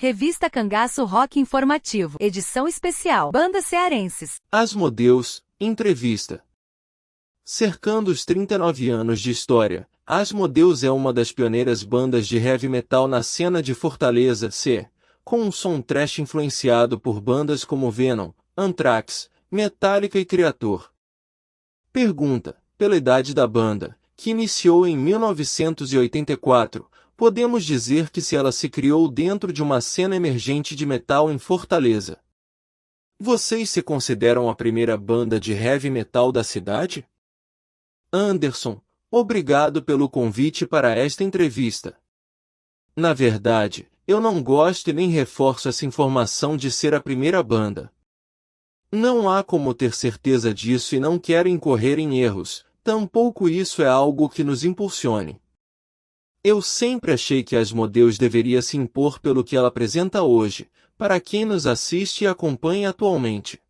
Revista Cangaço Rock Informativo. Edição especial. Bandas cearenses. Asmodeus, entrevista. Cercando os 39 anos de história, Asmodeus é uma das pioneiras bandas de heavy metal na cena de Fortaleza, com um som thrash influenciado por bandas como Venom, Anthrax, Metallica e Kreator. Pergunta: pela idade da banda, que iniciou em 1984, podemos dizer que ela se criou dentro de uma cena emergente de metal em Fortaleza. Vocês se consideram a primeira banda de heavy metal da cidade? Anderson, obrigado pelo convite para esta entrevista. Na verdade, eu não gosto e nem reforço essa informação de ser a primeira banda. Não há como ter certeza disso e não quero incorrer em erros, tampouco isso é algo que nos impulsione. Eu sempre achei que Asmodeus deveria se impor pelo que ela apresenta hoje, para quem nos assiste e acompanha atualmente.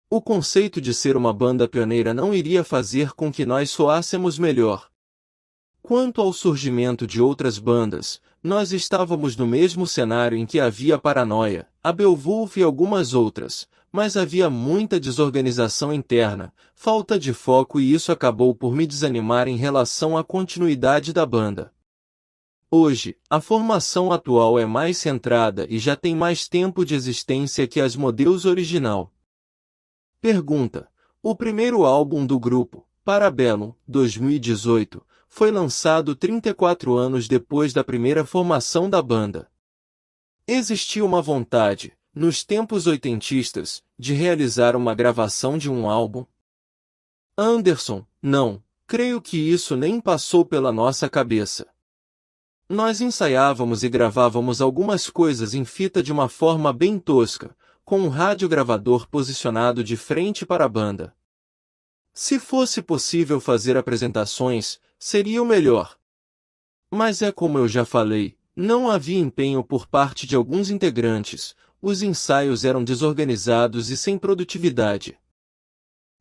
O conceito de ser uma banda pioneira não iria fazer com que nós soássemos melhor. Quanto ao surgimento de outras bandas, nós estávamos no mesmo cenário em que havia Paranoia, a Beowulf e algumas outras, mas havia muita desorganização interna, falta de foco e isso acabou por me desanimar em relação à continuidade da banda. Hoje, a formação atual é mais centrada e já tem mais tempo de existência que Asmodeus original. Pergunta: o primeiro álbum do grupo, Parabellum, 2018, foi lançado 34 anos depois da primeira formação da banda. Existia uma vontade, nos tempos oitentistas, de realizar uma gravação de um álbum? Anderson: não, creio que isso nem passou pela nossa cabeça. Nós ensaiávamos e gravávamos algumas coisas em fita de uma forma bem tosca, com um radiogravador posicionado de frente para a banda. Se fosse possível fazer apresentações, seria o melhor. Mas é como eu já falei, não havia empenho por parte de alguns integrantes, os ensaios eram desorganizados e sem produtividade.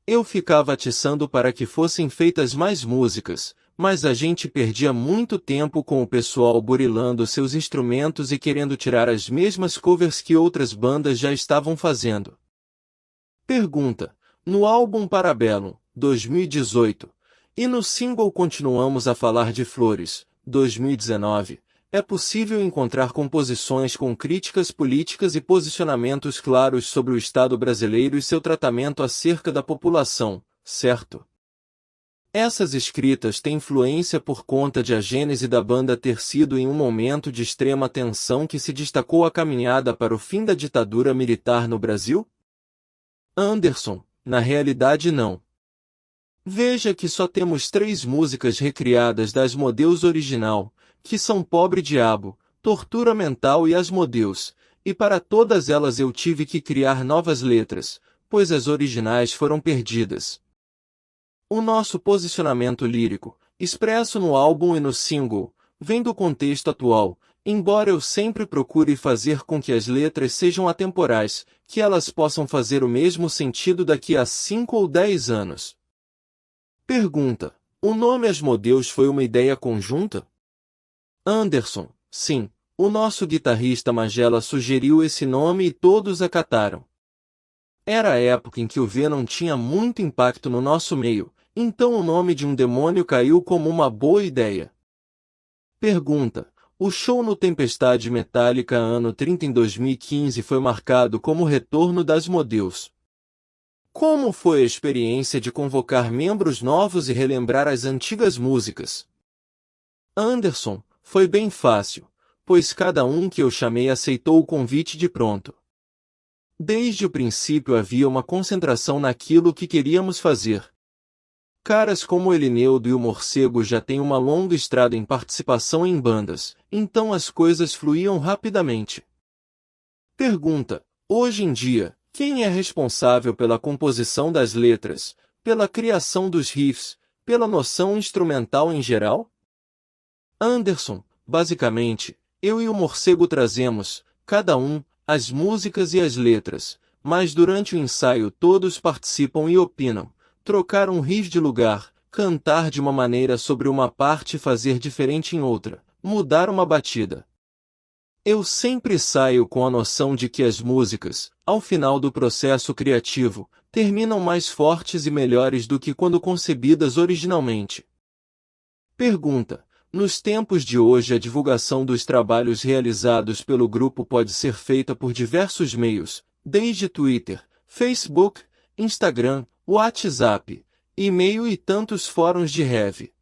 Eu ficava atiçando para que fossem feitas mais músicas, mas a gente perdia muito tempo com o pessoal burilando seus instrumentos e querendo tirar as mesmas covers que outras bandas já estavam fazendo. Pergunta: no álbum Parabellum, 2018, e no single Continuamos a Falar de Flores, 2019, é possível encontrar composições com críticas políticas e posicionamentos claros sobre o Estado brasileiro e seu tratamento acerca da população, certo? Essas escritas têm influência por conta de a gênese da banda ter sido em um momento de extrema tensão que se destacou a caminhada para o fim da ditadura militar no Brasil? Anderson: na realidade não. Veja que só temos 3 músicas recriadas da Asmodeus original, que são Pobre Diabo, Tortura Mental e Asmodeus, e para todas elas eu tive que criar novas letras, pois as originais foram perdidas. O nosso posicionamento lírico, expresso no álbum e no single, vem do contexto atual, embora eu sempre procure fazer com que as letras sejam atemporais, que elas possam fazer o mesmo sentido daqui a 5 ou 10 anos. Pergunta: o nome Asmodeus foi uma ideia conjunta? Anderson: sim, o nosso guitarrista Magela sugeriu esse nome e todos acataram. Era a época em que o Venom tinha muito impacto no nosso meio, então o nome de um demônio caiu como uma boa ideia. Pergunta: o show no Tempestade Metallica ano 30 em 2015 foi marcado como o retorno das Asmodeus. Como foi a experiência de convocar membros novos e relembrar as antigas músicas? Anderson: foi bem fácil, pois cada um que eu chamei aceitou o convite de pronto. Desde o princípio havia uma concentração naquilo que queríamos fazer. Caras como Elineudo e o Morcego já têm uma longa estrada em participação em bandas, então as coisas fluíam rapidamente. Pergunta: hoje em dia, quem é responsável pela composição das letras, pela criação dos riffs, pela noção instrumental em geral? Anderson: basicamente, eu e o Morcego trazemos, cada um, as músicas e as letras, mas durante o ensaio todos participam e opinam. Trocar um riff de lugar, cantar de uma maneira sobre uma parte e fazer diferente em outra, mudar uma batida. Eu sempre saio com a noção de que as músicas, ao final do processo criativo, terminam mais fortes e melhores do que quando concebidas originalmente. Pergunta: nos tempos de hoje a divulgação dos trabalhos realizados pelo grupo pode ser feita por diversos meios, desde Twitter, Facebook, Instagram, WhatsApp, e-mail e tantos fóruns de heavy.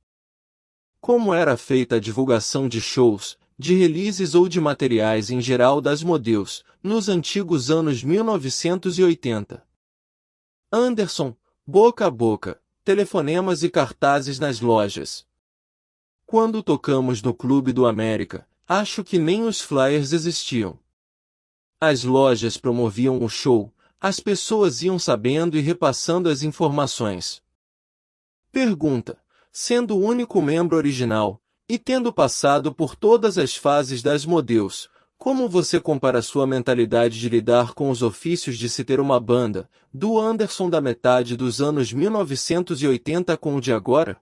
Como era feita a divulgação de shows, de releases ou de materiais em geral das modelos, nos antigos anos 1980? Anderson: boca a boca, telefonemas e cartazes nas lojas. Quando tocamos no Clube do América, acho que nem os flyers existiam. As lojas promoviam o show, as pessoas iam sabendo e repassando as informações. Pergunta: sendo o único membro original, e tendo passado por todas as fases das modelos, como você compara sua mentalidade de lidar com os ofícios de se ter uma banda, do Anderson da metade dos anos 1980 com o de agora?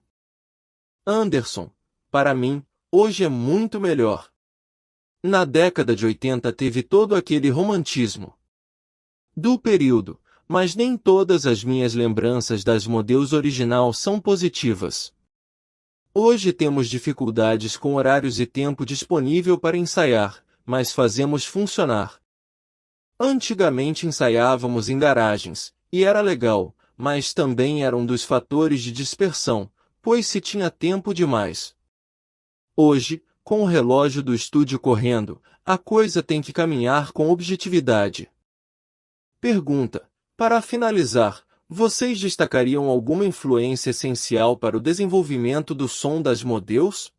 Anderson: para mim, hoje é muito melhor. Na década de 80 teve todo aquele romantismo do período, mas nem todas as minhas lembranças das modelos original são positivas. Hoje temos dificuldades com horários e tempo disponível para ensaiar, mas fazemos funcionar. Antigamente ensaiávamos em garagens, e era legal, mas também era um dos fatores de dispersão, pois se tinha tempo demais. Hoje, com o relógio do estúdio correndo, a coisa tem que caminhar com objetividade. Pergunta: para finalizar, vocês destacariam alguma influência essencial para o desenvolvimento do som das modelos?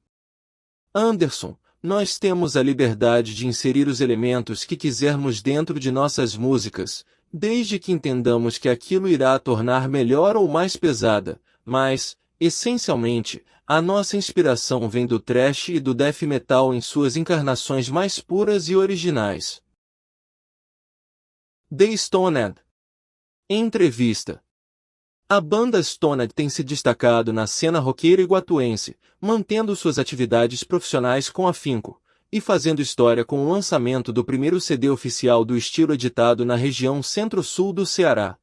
Anderson: nós temos a liberdade de inserir os elementos que quisermos dentro de nossas músicas, desde que entendamos que aquilo irá a tornar melhor ou mais pesada, mas, essencialmente, a nossa inspiração vem do thrash e do death metal em suas encarnações mais puras e originais. The Stoned. Entrevista. A banda Stoned tem se destacado na cena roqueira iguatuense, mantendo suas atividades profissionais com afinco, e fazendo história com o lançamento do primeiro CD oficial do estilo editado na região centro-sul do Ceará.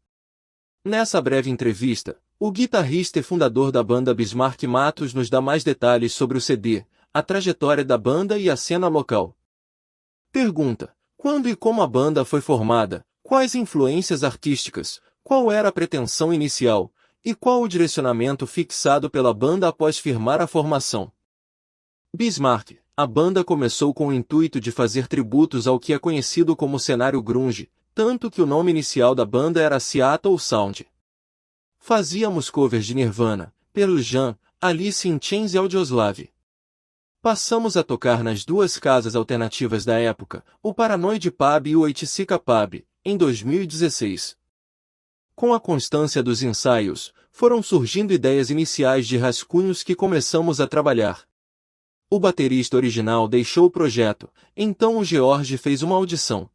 Nessa breve entrevista, o guitarrista e fundador da banda Bismarck Matos nos dá mais detalhes sobre o CD, a trajetória da banda e a cena local. Pergunta: quando e como a banda foi formada? Quais influências artísticas? Qual era a pretensão inicial? E qual o direcionamento fixado pela banda após firmar a formação? Bismarck: a banda começou com o intuito de fazer tributos ao que é conhecido como cenário grunge, tanto que o nome inicial da banda era Seattle Sound. Fazíamos covers de Nirvana, Pearl Jam, Alice in Chains e Audioslave. Passamos a tocar nas duas casas alternativas da época, o Paranoid Pub e o Oiticica Pub, em 2016. Com a constância dos ensaios, foram surgindo ideias iniciais de rascunhos que começamos a trabalhar. O baterista original deixou o projeto, então o George fez uma audição.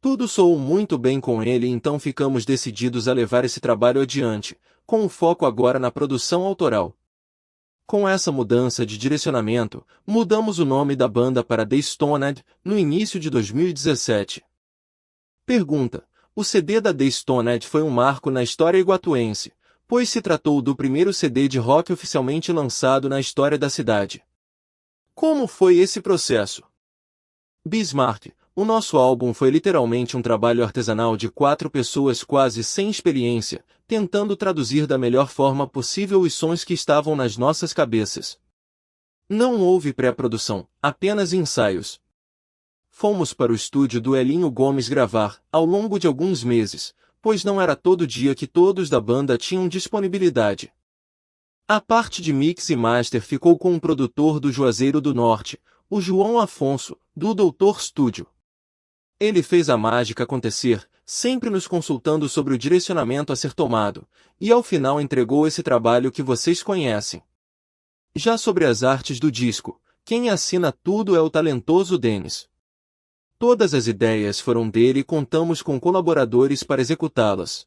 Tudo soou muito bem com ele, então ficamos decididos a levar esse trabalho adiante, com o foco agora na produção autoral. Com essa mudança de direcionamento, mudamos o nome da banda para The Stoned, no início de 2017. Pergunta: o CD da The Stoned foi um marco na história iguatuense, pois se tratou do primeiro CD de rock oficialmente lançado na história da cidade. Como foi esse processo? Bismarck: o nosso álbum foi literalmente um trabalho artesanal de 4 pessoas quase sem experiência, tentando traduzir da melhor forma possível os sons que estavam nas nossas cabeças. Não houve pré-produção, apenas ensaios. Fomos para o estúdio do Elinho Gomes gravar, ao longo de alguns meses, pois não era todo dia que todos da banda tinham disponibilidade. A parte de mix e master ficou com um produtor do Juazeiro do Norte, o João Afonso, do Doutor Studio. Ele fez a mágica acontecer, sempre nos consultando sobre o direcionamento a ser tomado, e ao final entregou esse trabalho que vocês conhecem. Já sobre as artes do disco, quem assina tudo é o talentoso Denis. Todas as ideias foram dele e contamos com colaboradores para executá-las.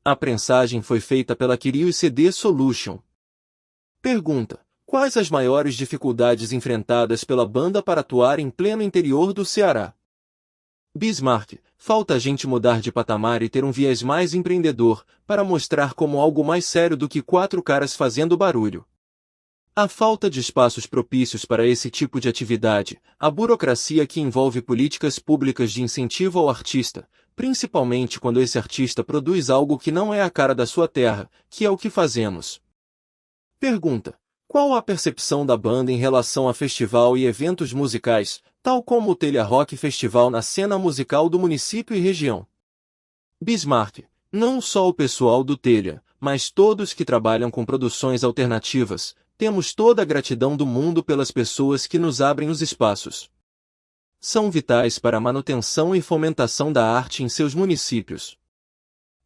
A prensagem foi feita pela Kyrios CD Solution. Pergunta: Quais as maiores dificuldades enfrentadas pela banda para atuar em pleno interior do Ceará? Bismarck, falta a gente mudar de patamar e ter um viés mais empreendedor, para mostrar como algo mais sério do que quatro caras fazendo barulho. A falta de espaços propícios para esse tipo de atividade, a burocracia que envolve políticas públicas de incentivo ao artista, principalmente quando esse artista produz algo que não é a cara da sua terra, que é o que fazemos. Pergunta: qual a percepção da banda em relação a festival e eventos musicais, tal como o Telha Rock Festival na cena musical do município e região? Bismarck: não só o pessoal do Telha, mas todos que trabalham com produções alternativas, temos toda a gratidão do mundo pelas pessoas que nos abrem os espaços. São vitais para a manutenção e fomentação da arte em seus municípios.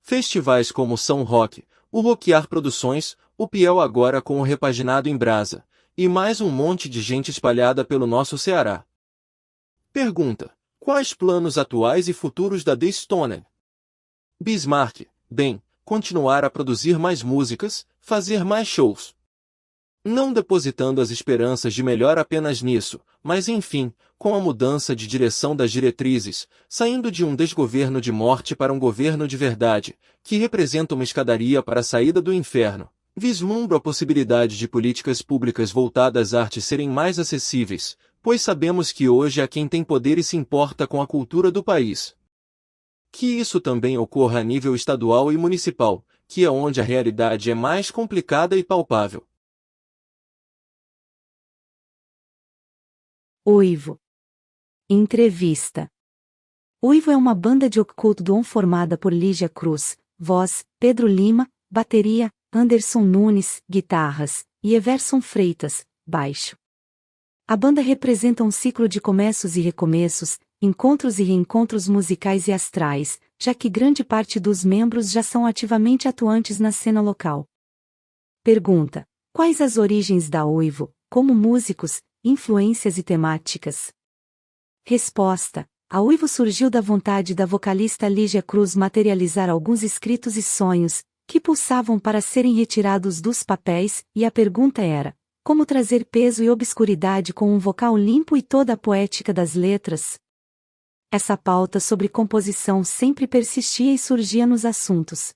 Festivais como o São Roque, o Roquear Produções, o Piel agora com o Repaginado em Brasa, e mais um monte de gente espalhada pelo nosso Ceará. Pergunta: quais planos atuais e futuros da The Stoner? Bismarck: bem, continuar a produzir mais músicas, fazer mais shows. Não depositando as esperanças de melhor apenas nisso, mas enfim, com a mudança de direção das diretrizes, saindo de um desgoverno de morte para um governo de verdade, que representa uma escadaria para a saída do inferno, vislumbro a possibilidade de políticas públicas voltadas às artes serem mais acessíveis, pois sabemos que hoje há quem tem poder e se importa com a cultura do país. Que isso também ocorra a nível estadual e municipal, que é onde a realidade é mais complicada e palpável. Uivo. Entrevista. Uivo é uma banda de occult doom formada por Lígia Cruz, voz, Pedro Lima, bateria, Anderson Nunes, guitarras, e Everson Freitas, baixo. A banda representa um ciclo de começos e recomeços, encontros e reencontros musicais e astrais, já que grande parte dos membros já são ativamente atuantes na cena local. Pergunta: quais as origens da Uivo, como músicos, influências e temáticas? Resposta: a Uivo surgiu da vontade da vocalista Lígia Cruz materializar alguns escritos e sonhos, que pulsavam para serem retirados dos papéis, e a pergunta era: como trazer peso e obscuridade com um vocal limpo e toda a poética das letras? Essa pauta sobre composição sempre persistia e surgia nos assuntos.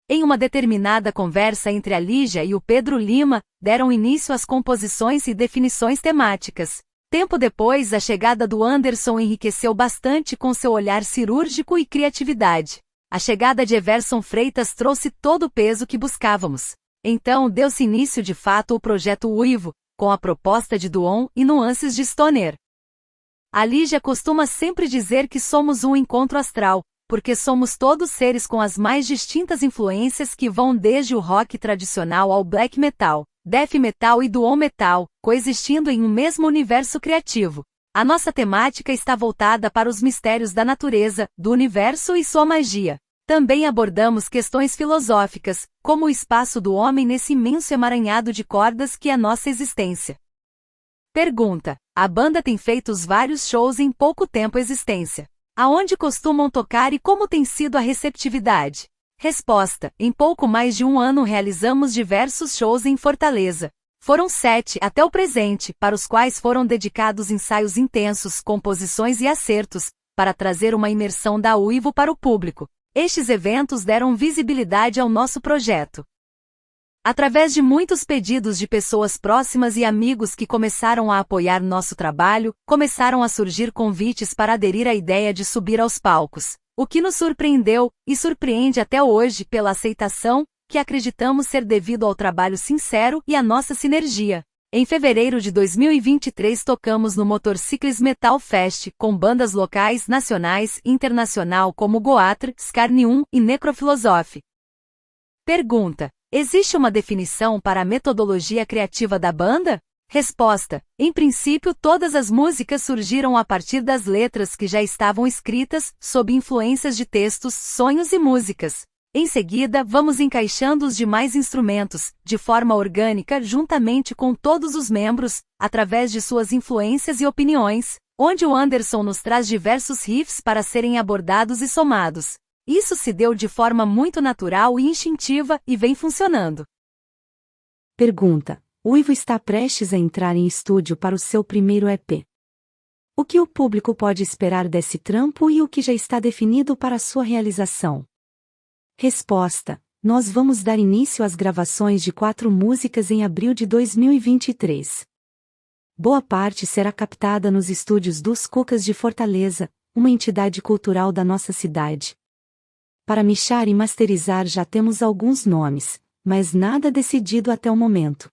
Em uma determinada conversa entre a Lígia e o Pedro Lima, deram início às composições e definições temáticas. Tempo depois, a chegada do Anderson enriqueceu bastante com seu olhar cirúrgico e criatividade. A chegada de Everson Freitas trouxe todo o peso que buscávamos. Então deu-se início de fato o projeto Uivo, com a proposta de Duon e nuances de Stoner. A Lígia costuma sempre dizer que somos um encontro astral, porque somos todos seres com as mais distintas influências que vão desde o rock tradicional ao black metal, death metal e doom metal, coexistindo em um mesmo universo criativo. A nossa temática está voltada para os mistérios da natureza, do universo e sua magia. Também abordamos questões filosóficas, como o espaço do homem nesse imenso emaranhado de cordas que é nossa existência. Pergunta: a banda tem feito vários shows em pouco tempo existência. Aonde costumam tocar e como tem sido a receptividade? Resposta: em pouco mais de um ano realizamos diversos shows em Fortaleza. Foram 7 até o presente, para os quais foram dedicados ensaios intensos, composições e acertos, para trazer uma imersão da Uivo para o público. Estes eventos deram visibilidade ao nosso projeto. Através de muitos pedidos de pessoas próximas e amigos que começaram a apoiar nosso trabalho, começaram a surgir convites para aderir à ideia de subir aos palcos, o que nos surpreendeu, e surpreende até hoje pela aceitação, que acreditamos ser devido ao trabalho sincero e à nossa sinergia. Em fevereiro de 2023 tocamos no Motorcycles Metal Fest, com bandas locais, nacionais e internacional como Goatr, Scarnium e Necrophilosophy. Pergunta: existe uma definição para a metodologia criativa da banda? Resposta: em princípio todas as músicas surgiram a partir das letras que já estavam escritas, sob influências de textos, sonhos e músicas. Em seguida vamos encaixando os demais instrumentos, de forma orgânica juntamente com todos os membros, através de suas influências e opiniões, onde o Anderson nos traz diversos riffs para serem abordados e somados. Isso se deu de forma muito natural e instintiva, e vem funcionando. Pergunta: Uivo está prestes a entrar em estúdio para o seu primeiro EP. O que o público pode esperar desse trampo e o que já está definido para sua realização? Resposta: nós vamos dar início às gravações de 4 músicas em abril de 2023. Boa parte será captada nos estúdios dos Cucas de Fortaleza, uma entidade cultural da nossa cidade. Para mixar e masterizar já temos alguns nomes, mas nada decidido até o momento.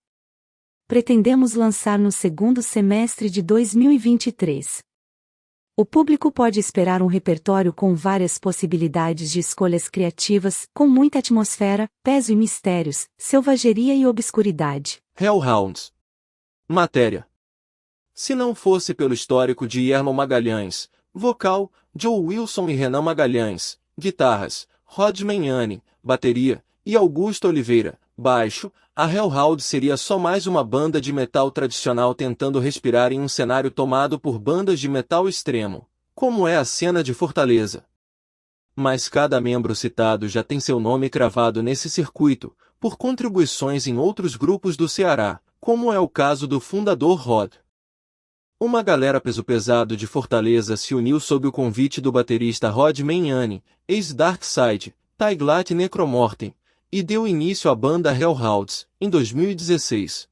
Pretendemos lançar no segundo semestre de 2023. O público pode esperar um repertório com várias possibilidades de escolhas criativas, com muita atmosfera, peso e mistérios, selvageria e obscuridade. Hellhounds. Matéria. Se não fosse pelo histórico de Yermo Magalhães, vocal, Joe Wilson e Renan Magalhães, guitarras, Rod Menhane, bateria, e Augusto Oliveira, baixo, a Hellhounds seria só mais uma banda de metal tradicional tentando respirar em um cenário tomado por bandas de metal extremo, como é a cena de Fortaleza. Mas cada membro citado já tem seu nome cravado nesse circuito, por contribuições em outros grupos do Ceará, como é o caso do fundador Rod. Uma galera peso pesado de Fortaleza se uniu sob o convite do baterista Rod Menhane, ex-Darkside, Taiglat Necromortem, e deu início à banda Hellhounds, em 2016.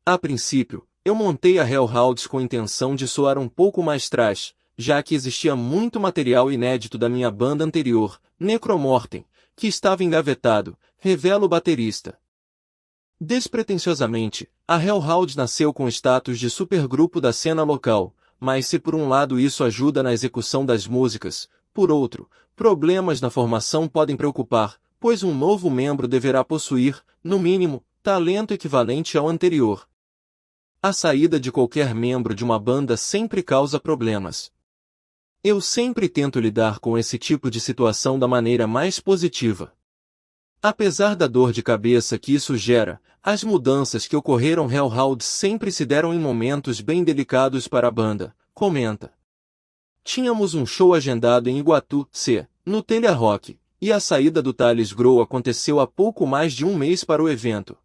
A princípio, eu montei a Hellhounds com intenção de soar um pouco mais thrash, já que existia muito material inédito da minha banda anterior, Necromortem, que estava engavetado, revela o baterista. Despretensiosamente, a Hellhounds nasceu com status de supergrupo da cena local, mas se por um lado isso ajuda na execução das músicas, por outro, problemas na formação podem preocupar, pois um novo membro deverá possuir, no mínimo, talento equivalente ao anterior. A saída de qualquer membro de uma banda sempre causa problemas. Eu sempre tento lidar com esse tipo de situação da maneira mais positiva. Apesar da dor de cabeça que isso gera, as mudanças que ocorreram Hellhounds sempre se deram em momentos bem delicados para a banda, comenta. Tínhamos um show agendado em Iguatu, no Telha Rock, e a saída do Thales Grow aconteceu há pouco mais de um mês para o evento.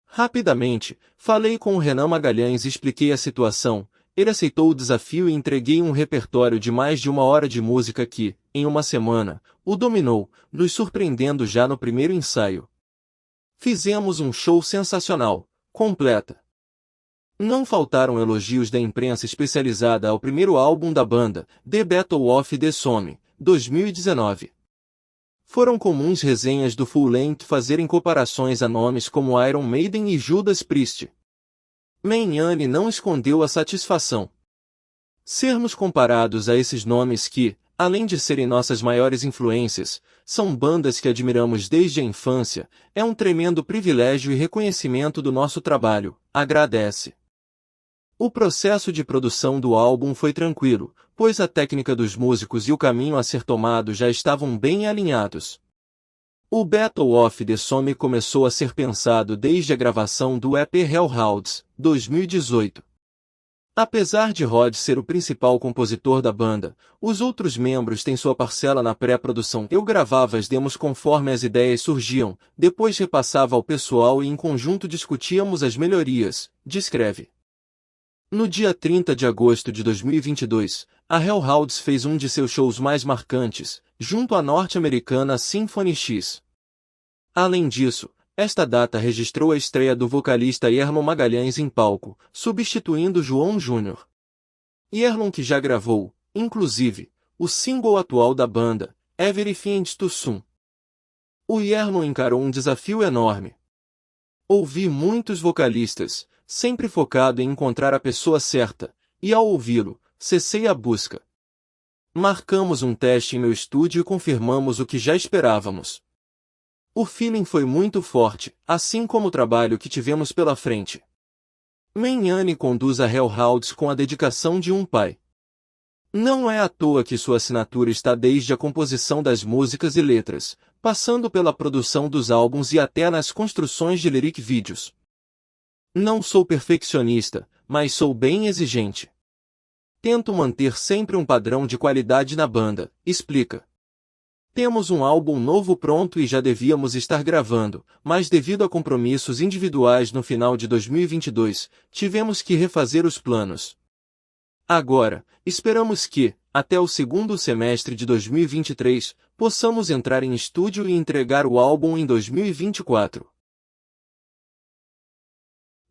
Rapidamente, falei com o Renan Magalhães e expliquei a situação. Ele aceitou o desafio e entreguei um repertório de mais de 1 hora de música que, em uma semana, o dominou, nos surpreendendo já no primeiro ensaio. Fizemos um show sensacional, completa. Não faltaram elogios da imprensa especializada ao primeiro álbum da banda, The Battle of the Somme, 2019. Foram comuns resenhas do Full Length fazerem comparações a nomes como Iron Maiden e Judas Priest. Menhane não escondeu a satisfação. Sermos comparados a esses nomes que, além de serem nossas maiores influências, são bandas que admiramos desde a infância, é um tremendo privilégio e reconhecimento do nosso trabalho, agradece. O processo de produção do álbum foi tranquilo, pois a técnica dos músicos e o caminho a ser tomado já estavam bem alinhados. O Battle of the Somme começou a ser pensado desde a gravação do EP Hellhounds, 2018. Apesar de Rod ser o principal compositor da banda, os outros membros têm sua parcela na pré-produção. Eu gravava as demos conforme as ideias surgiam, depois repassava ao pessoal e em conjunto discutíamos as melhorias, descreve. No dia 30 de agosto de 2022, a Hellhounds fez um de seus shows mais marcantes, junto à norte-americana Symphony X. Além disso, esta data registrou a estreia do vocalista Yermo Magalhães em palco, substituindo João Júnior. Yermo que já gravou, inclusive, o single atual da banda, Everything Too Soon. O Yermo encarou um desafio enorme. Ouvi muitos vocalistas, sempre focado em encontrar a pessoa certa, e ao ouvi-lo, cessei a busca. Marcamos um teste em meu estúdio e confirmamos o que já esperávamos. O feeling foi muito forte, assim como o trabalho que tivemos pela frente. Menhane conduz a Hellhounds com a dedicação de um pai. Não é à toa que sua assinatura está desde a composição das músicas e letras, passando pela produção dos álbuns e até nas construções de lyric vídeos. Não sou perfeccionista, mas sou bem exigente. Tento manter sempre um padrão de qualidade na banda, explica. Temos um álbum novo pronto e já devíamos estar gravando, mas devido a compromissos individuais no final de 2022, tivemos que refazer os planos. Agora, esperamos que, até o segundo semestre de 2023, possamos entrar em estúdio e entregar o álbum em 2024.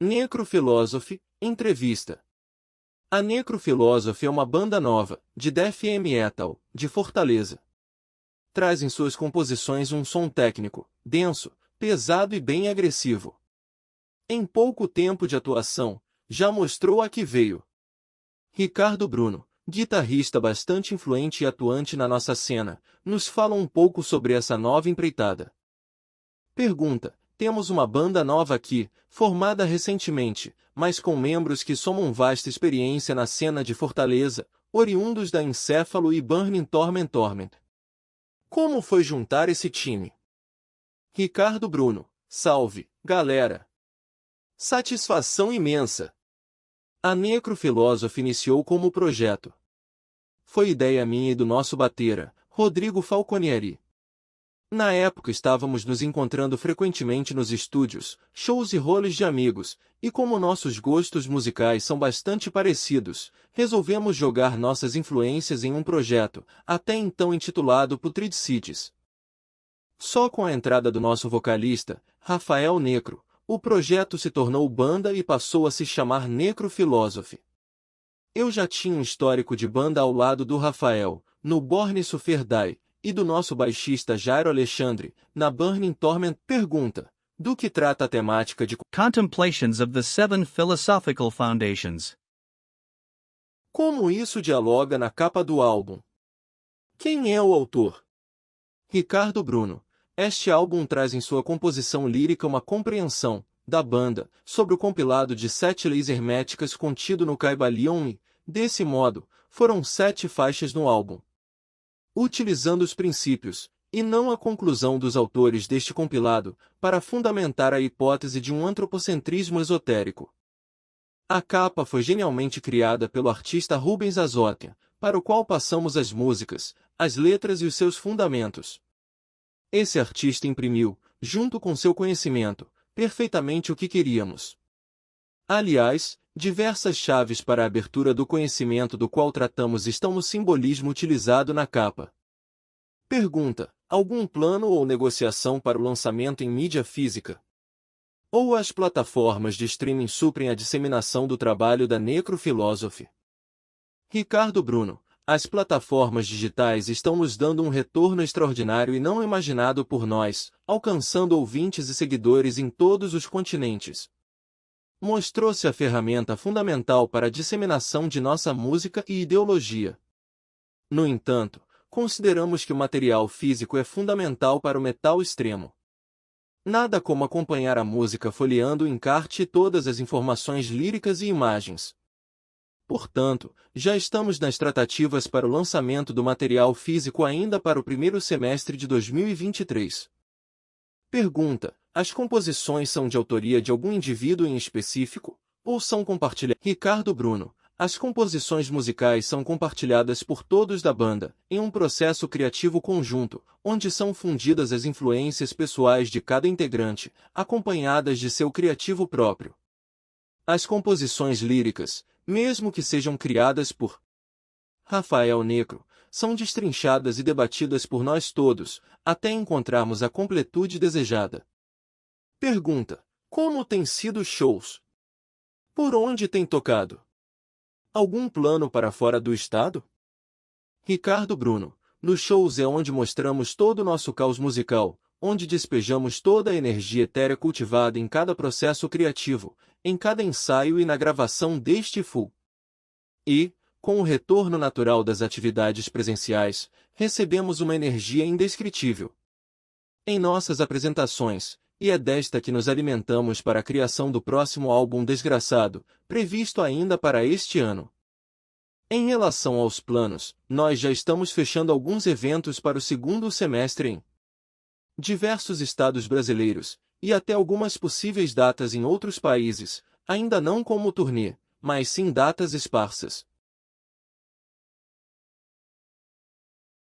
Necrophilosophy, entrevista. A Necrophilosophy é uma banda nova, de death metal, de Fortaleza. Traz em suas composições um som técnico, denso, pesado e bem agressivo. Em pouco tempo de atuação, já mostrou a que veio. Ricardo Bruno, guitarrista bastante influente e atuante na nossa cena, nos fala um pouco sobre essa nova empreitada. Pergunta: temos uma banda nova aqui, formada recentemente, mas com membros que somam vasta experiência na cena de Fortaleza, oriundos da Encéfalo e Burning Torment. Como foi juntar esse time? Ricardo Bruno: salve, galera! Satisfação imensa! A Necrophilosophy iniciou como projeto. Foi ideia minha e do nosso batera, Rodrigo Falconieri. Na época estávamos nos encontrando frequentemente nos estúdios, shows e roles de amigos, e como nossos gostos musicais são bastante parecidos, resolvemos jogar nossas influências em um projeto, até então intitulado Putrid Cities. Só com a entrada do nosso vocalista, Rafael Necro, o projeto se tornou banda e passou a se chamar Necrophilosophy. Eu já tinha um histórico de banda ao lado do Rafael, no Born Suffer Die, e do nosso baixista Jairo Alexandre, na Burning Torment. Pergunta: do que trata a temática de Contemplations of the Seven Philosophical Foundations? Como isso dialoga na capa do álbum? Quem é o autor? Ricardo Bruno. Este álbum traz em sua composição lírica uma compreensão, da banda, sobre o compilado de 7 leis herméticas contido no Kybalion e, desse modo, foram 7 faixas no álbum. Utilizando os princípios, e não a conclusão dos autores deste compilado, para fundamentar a hipótese de um antropocentrismo esotérico. A capa foi genialmente criada pelo artista Rubens Azotia, para o qual passamos as músicas, as letras e os seus fundamentos. Esse artista imprimiu, junto com seu conhecimento, perfeitamente o que queríamos. Aliás, diversas chaves para a abertura do conhecimento do qual tratamos estão no simbolismo utilizado na capa. Pergunta: algum plano ou negociação para o lançamento em mídia física? Ou as plataformas de streaming suprem a disseminação do trabalho da Necrophilosophy? Ricardo Bruno: as plataformas digitais estão nos dando um retorno extraordinário e não imaginado por nós, alcançando ouvintes e seguidores em todos os continentes. Mostrou-se a ferramenta fundamental para a disseminação de nossa música e ideologia. No entanto, consideramos que o material físico é fundamental para o metal extremo. Nada como acompanhar a música folheando o encarte e todas as informações líricas e imagens. Portanto, já estamos nas tratativas para o lançamento do material físico ainda para o primeiro semestre de 2023. Pergunta: as composições são de autoria de algum indivíduo em específico, ou são compartilhadas? Ricardo Bruno: as composições musicais são compartilhadas por todos da banda, em um processo criativo conjunto, onde são fundidas as influências pessoais de cada integrante, acompanhadas de seu criativo próprio. As composições líricas, mesmo que sejam criadas por Rafael Necro, são destrinchadas e debatidas por nós todos, até encontrarmos a completude desejada. Pergunta: como têm sido os shows? Por onde tem tocado? Algum plano para fora do estado? Ricardo Bruno: nos shows é onde mostramos todo o nosso caos musical, onde despejamos toda a energia etérea cultivada em cada processo criativo, em cada ensaio e na gravação deste full. E, com o retorno natural das atividades presenciais, recebemos uma energia indescritível. Em nossas apresentações, e é desta que nos alimentamos para a criação do próximo álbum Desgraçado, previsto ainda para este ano. Em relação aos planos, nós já estamos fechando alguns eventos para o segundo semestre em diversos estados brasileiros, e até algumas possíveis datas em outros países, ainda não como turnê, mas sim datas esparsas.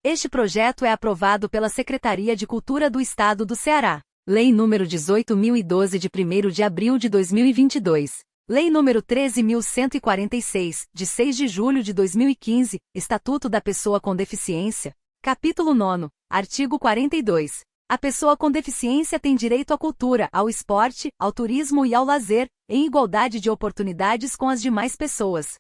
Este projeto é aprovado pela Secretaria de Cultura do Estado do Ceará. Lei nº 18.012 de 1º de abril de 2022. Lei nº 13.146, de 6 de julho de 2015, Estatuto da Pessoa com Deficiência. Capítulo 9, artigo 42. A pessoa com deficiência tem direito à cultura, ao esporte, ao turismo e ao lazer, em igualdade de oportunidades com as demais pessoas.